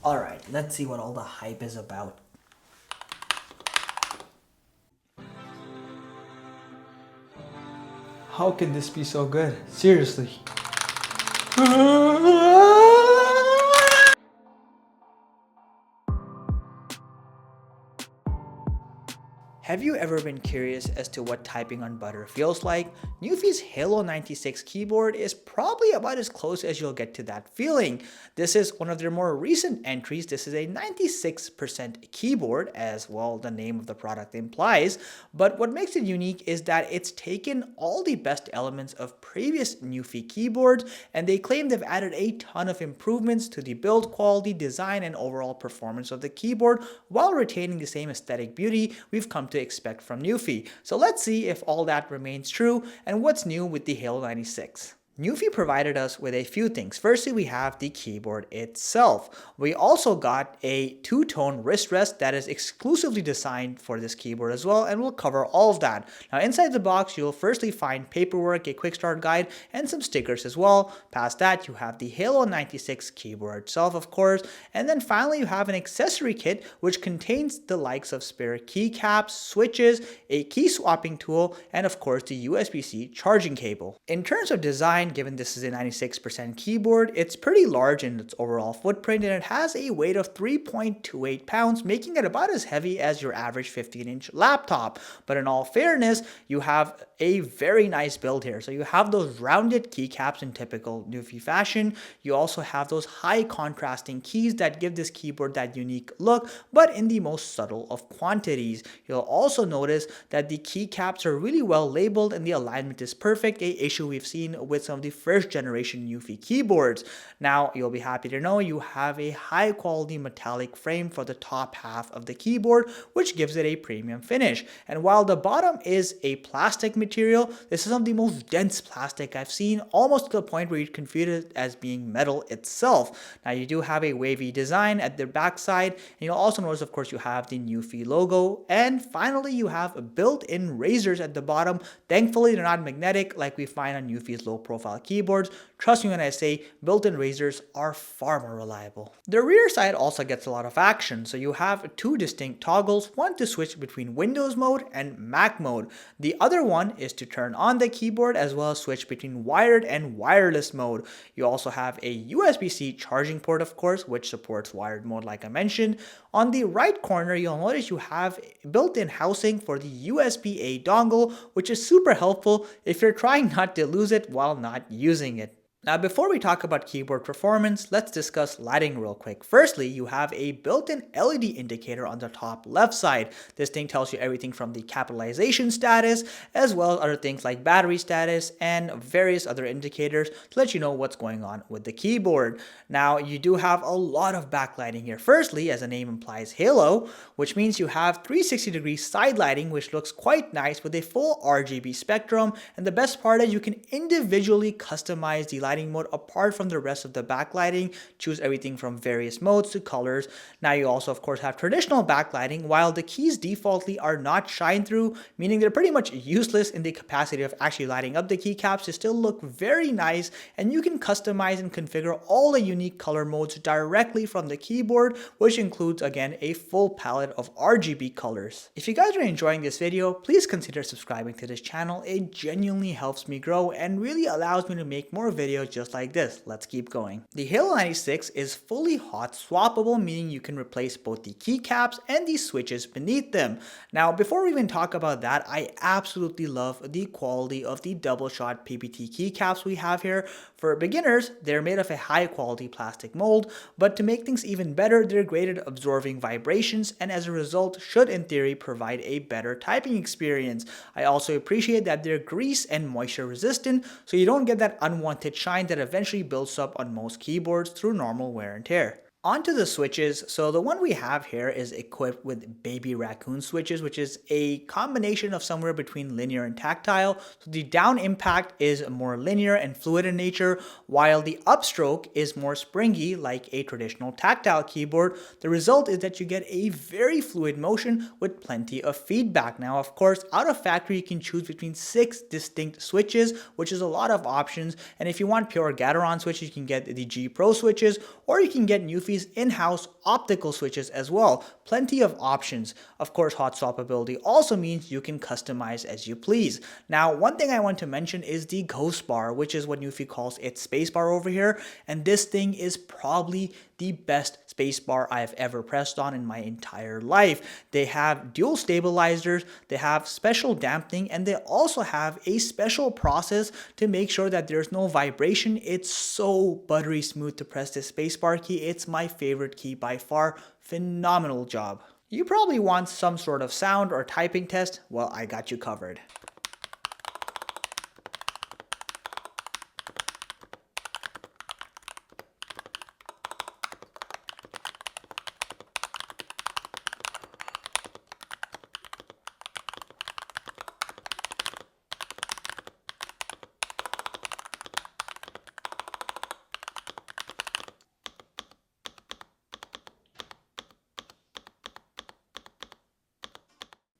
Alright, let's see what all the hype is about. How can this be so good? Seriously. Have you ever been curious as to what typing on butter feels like? NuPhy's Halo96 keyboard is probably about as close as you'll get to that feeling. This is one of their more recent entries. This is a 96% keyboard, as well the name of the product implies, but what makes it unique is that it's taken all the best elements of previous NuPhy keyboards, and they claim they've added a ton of improvements to the build quality, design, and overall performance of the keyboard while retaining the same aesthetic beauty we've come to expect from NuPhy. So let's see if all that remains true and what's new with the Halo96. NuPhy provided us with a few things. Firstly, we have the keyboard itself. We also got a two-tone wrist rest that is exclusively designed for this keyboard as well, and we'll cover all of that. Now inside the box, you'll firstly find paperwork, a quick start guide, and some stickers as well. Past that, you have the Halo96 keyboard itself, of course, and then finally you have an accessory kit which contains the likes of spare keycaps, switches, a key swapping tool, and of course the USB-C charging cable. In terms of design, given this is a 96% keyboard, it's pretty large in its overall footprint, and it has a weight of 3.28 pounds, making it about as heavy as your average 15-inch laptop. But in all fairness, you have a very nice build here. So you have those rounded keycaps in typical NuPhy fashion. You also have those high contrasting keys that give this keyboard that unique look, but in the most subtle of quantities. You'll also notice that the keycaps are really well labeled and the alignment is perfect, a issue we've seen with some of the first generation NuPhy keyboards. Now, you'll be happy to know you have a high quality metallic frame for the top half of the keyboard, which gives it a premium finish. And while the bottom is a plastic material, this is some of the most dense plastic I've seen, almost to the point where you'd confuse it as being metal itself. Now, you do have a wavy design at the backside, and you'll also notice, of course, you have the NuPhy logo, and finally, you have built-in razors at the bottom. Thankfully, they're not magnetic like we find on NuPhy's low-profile keyboards. Trust me when I say built-in razors are far more reliable. The rear side also gets a lot of action, so you have two distinct toggles, one to switch between Windows mode and Mac mode. The other one is to turn on the keyboard as well as switch between wired and wireless mode. You also have a USB-C charging port, of course, which supports wired mode like I mentioned. On the right corner, you'll notice you have built-in housing for the USB-A dongle, which is super helpful if you're trying not to lose it while not using it. Now, before we talk about keyboard performance, let's discuss lighting real quick. Firstly, you have a built-in LED indicator on the top left side. This thing tells you everything from the capitalization status, as well as other things like battery status and various other indicators to let you know what's going on with the keyboard. Now, you do have a lot of backlighting here. Firstly, as the name implies, halo, which means you have 360-degree side lighting, which looks quite nice with a full RGB spectrum. And the best part is you can individually customize the lighting mode apart from the rest of the backlighting, choose everything from various modes to colors. Now you also of course have traditional backlighting, while the keys defaultly are not shine through, meaning they're pretty much useless in the capacity of actually lighting up the keycaps. They still look very nice, and you can customize and configure all the unique color modes directly from the keyboard, which includes again a full palette of RGB colors. If you guys are enjoying this video, please consider subscribing to this channel. It genuinely helps me grow and really allows me to make more videos just like this. Let's keep going. The Halo96 is fully hot swappable, meaning you can replace both the keycaps and the switches beneath them. Now, before we even talk about that, I absolutely love the quality of the double shot PPT keycaps we have here. For beginners, they're made of a high quality plastic mold, but to make things even better, they're great at absorbing vibrations, and as a result should in theory provide a better typing experience. I also appreciate that they're grease and moisture resistant, so you don't get that unwanted shine that eventually builds up on most keyboards through normal wear and tear. Onto the switches. So the one we have here is equipped with baby Racoon switches, which is a combination of somewhere between linear and tactile. So the down impact is more linear and fluid in nature, while the upstroke is more springy like a traditional tactile keyboard. The result is that you get a very fluid motion with plenty of feedback. Now, of course, out of factory, you can choose between 6 distinct switches, which is a lot of options. And if you want pure Gateron switches, you can get the G Pro switches, or you can get NuPhy NuPhy's in-house optical switches as well. Plenty of options. Of course, hot swappability also means you can customize as you please. Now, one thing I want to mention is the ghost bar, which is what NuPhy calls its space bar over here. And this thing is probably the best space bar I've ever pressed on in my entire life. They have dual stabilizers, they have special dampening, and they also have a special process to make sure that there's no vibration. It's so buttery smooth to press this spacebar key. It's my favorite key by far. Phenomenal job. You probably want some sort of sound or typing test. Well, I got you covered.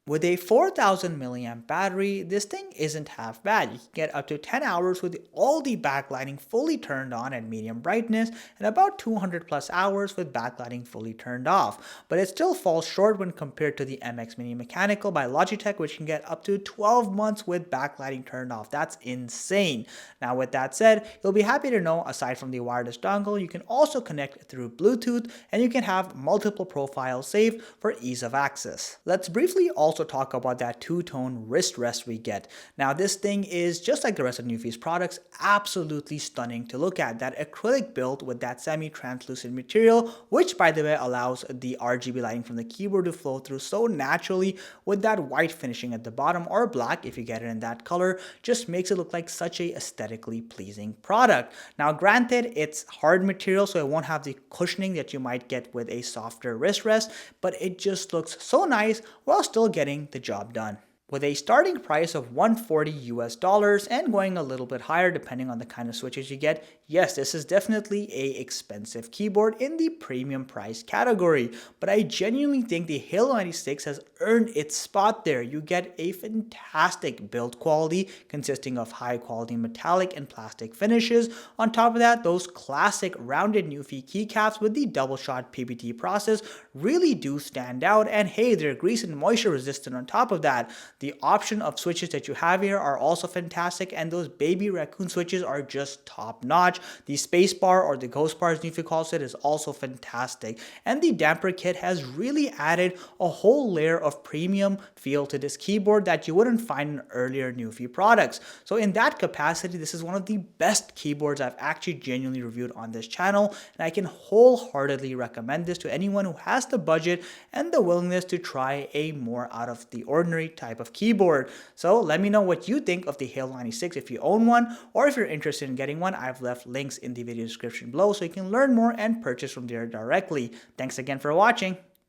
With a 4000 milliamp battery, this thing isn't half bad. You can get up to 10 hours with all the backlighting fully turned on at medium brightness and about 200 plus hours with backlighting fully turned off. But it still falls short when compared to the MX Mini Mechanical by Logitech, which can get up to 12 months with backlighting turned off. That's insane. Now with that said, you'll be happy to know aside from the wireless dongle, you can also connect through Bluetooth and you can have multiple profiles saved for ease of access. Let's briefly also talk about that two-tone wrist rest we get. Now this thing is just like the rest of NuPhy's products, absolutely stunning to look at. That acrylic build with that semi-translucent material, which by the way allows the RGB lighting from the keyboard to flow through so naturally with that white finishing at the bottom, or black if you get it in that color, just makes it look like such a aesthetically pleasing product. Now granted, it's hard material so it won't have the cushioning that you might get with a softer wrist rest, but it just looks so nice while still getting the job done. With a starting price of $140 US and going a little bit higher depending on the kind of switches you get, yes, this is definitely a expensive keyboard in the premium price category, but I genuinely think the Halo96 has earned its spot there. You get a fantastic build quality consisting of high quality metallic and plastic finishes. On top of that, those classic rounded NuPhy keycaps with the double shot PBT process really do stand out, and hey, they're grease and moisture resistant on top of that. The option of switches that you have here are also fantastic, and those baby Racoon switches are just top notch. The space bar, or the ghost bar as NuPhy calls it, is also fantastic, and the damper kit has really added a whole layer of premium feel to this keyboard that you wouldn't find in earlier NuPhy products. So in that capacity, this is one of the best keyboards I've actually genuinely reviewed on this channel, and I can wholeheartedly recommend this to anyone who has the budget and the willingness to try a more out of the ordinary type of keyboard. So let me know what you think of the Halo96 if you own one, or if you're interested in getting one. I've left links in the video description below so you can learn more and purchase from there directly. Thanks again for watching.